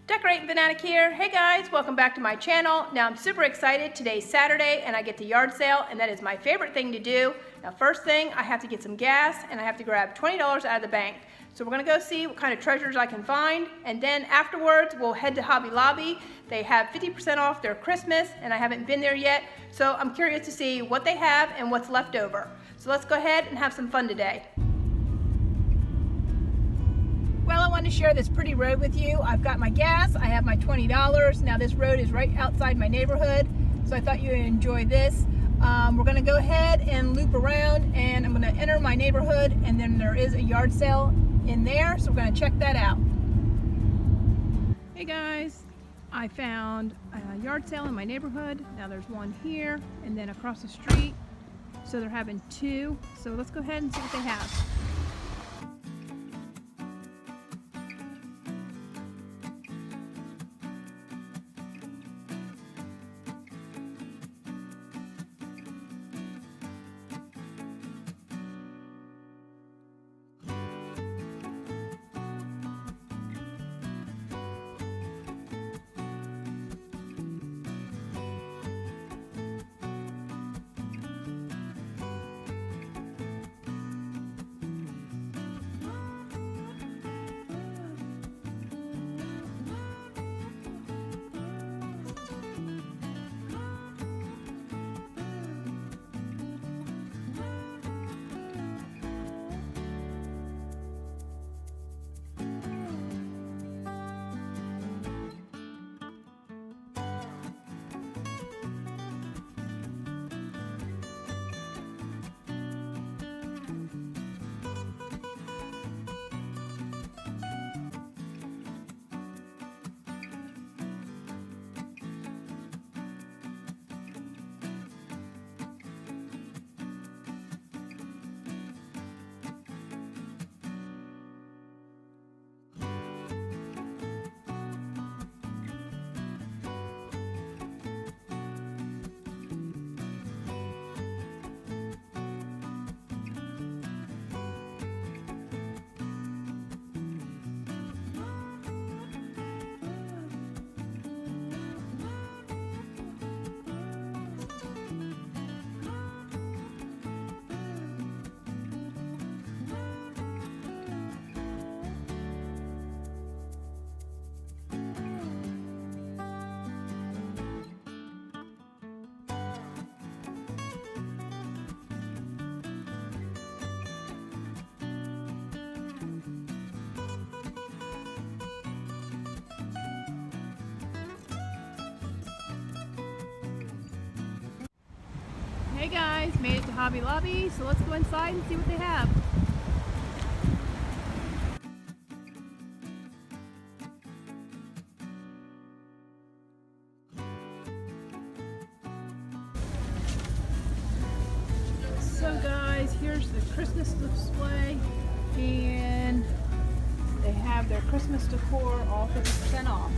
Decorating Fanatic here. Hey guys, welcome back to my channel. Now I'm super excited. Today's Saturday and I get to yard sale, and that is my favorite thing to do. Now first thing, I have to get some gas and I have to grab $20 out of the bank. So we're gonna go see what kind of treasures I can find, and then afterwards we'll head to Hobby Lobby. They have 50% off their Christmas and I haven't been there yet, so I'm curious to see what they have and what's left over. So let's go ahead and have some fun today. Well, I wanted to share this pretty road with you. I've got my gas, I have my $20. Now this road is right outside my neighborhood, so I thought you would enjoy this. We're gonna go ahead and loop around, and I'm gonna enter my neighborhood, and then there is a yard sale in there, so we're gonna check that out. Hey guys, I found a yard sale in my neighborhood. Now there's one here and then across the street, so they're having two. So let's go ahead and see what they have. Hey guys, made it to Hobby Lobby, so let's go inside and see what they have. So guys, here's the Christmas display, and they have their Christmas decor all 50% off.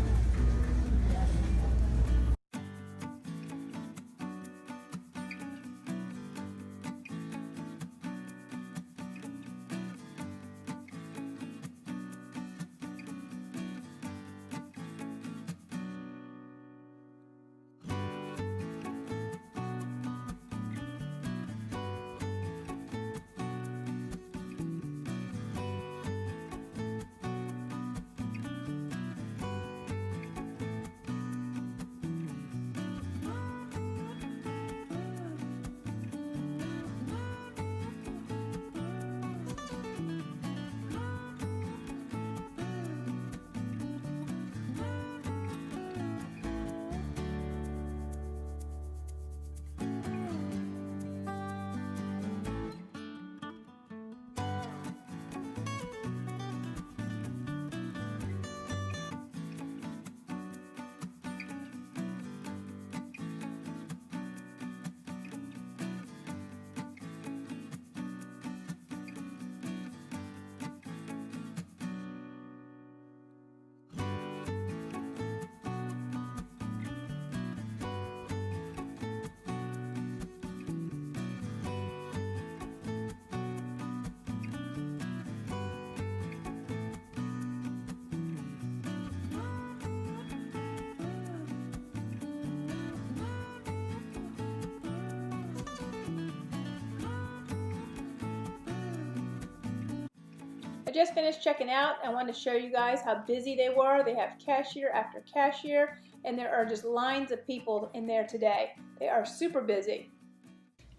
just finished checking out. I wanted to show you guys how busy they were. They have cashier after cashier, and there are just lines of people in there today. They are super busy.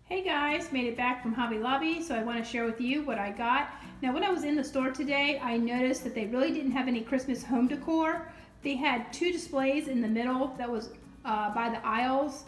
Hey guys, made it back from Hobby Lobby, so I want to share with you what I got. Now when I was in the store today, I noticed that they really didn't have any Christmas home decor. They had 2 displays in the middle that was by the aisles,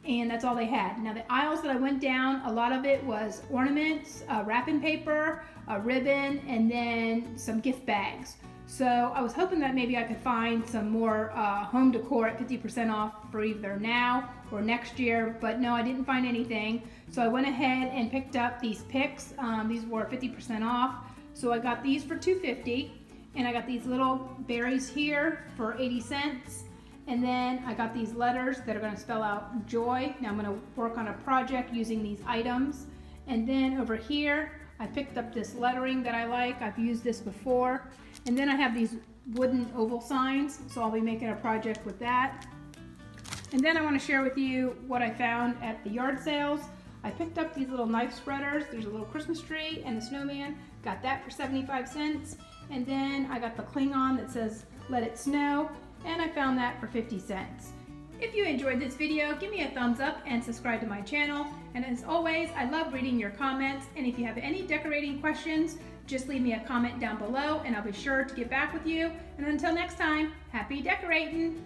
and that's all they had. Now the aisles that I went down, a lot of it was ornaments, wrapping paper, a ribbon, and then some gift bags. So I was hoping that maybe I could find some more home decor at 50% off for either now or next year, but no, I didn't find anything. So I went ahead and picked up these picks. These were 50% off. So I got these for $2.50, and I got these little berries here for 80 cents. And then I got these letters that are going to spell out joy. Now I'm going to work on a project using these items. And then over here, I picked up this lettering that I like. I've used this before. And then I have these wooden oval signs, so I'll be making a project with that. And then I want to share with you what I found at the yard sales. I picked up these little knife spreaders. There's a little Christmas tree and a snowman. Got that for 75 cents. And then I got the Klingon that says, "Let it snow," and I found that for 50 cents. If you enjoyed this video, give me a thumbs up and subscribe to my channel. And as always, I love reading your comments. And if you have any decorating questions, just leave me a comment down below and I'll be sure to get back with you. And until next time, happy decorating!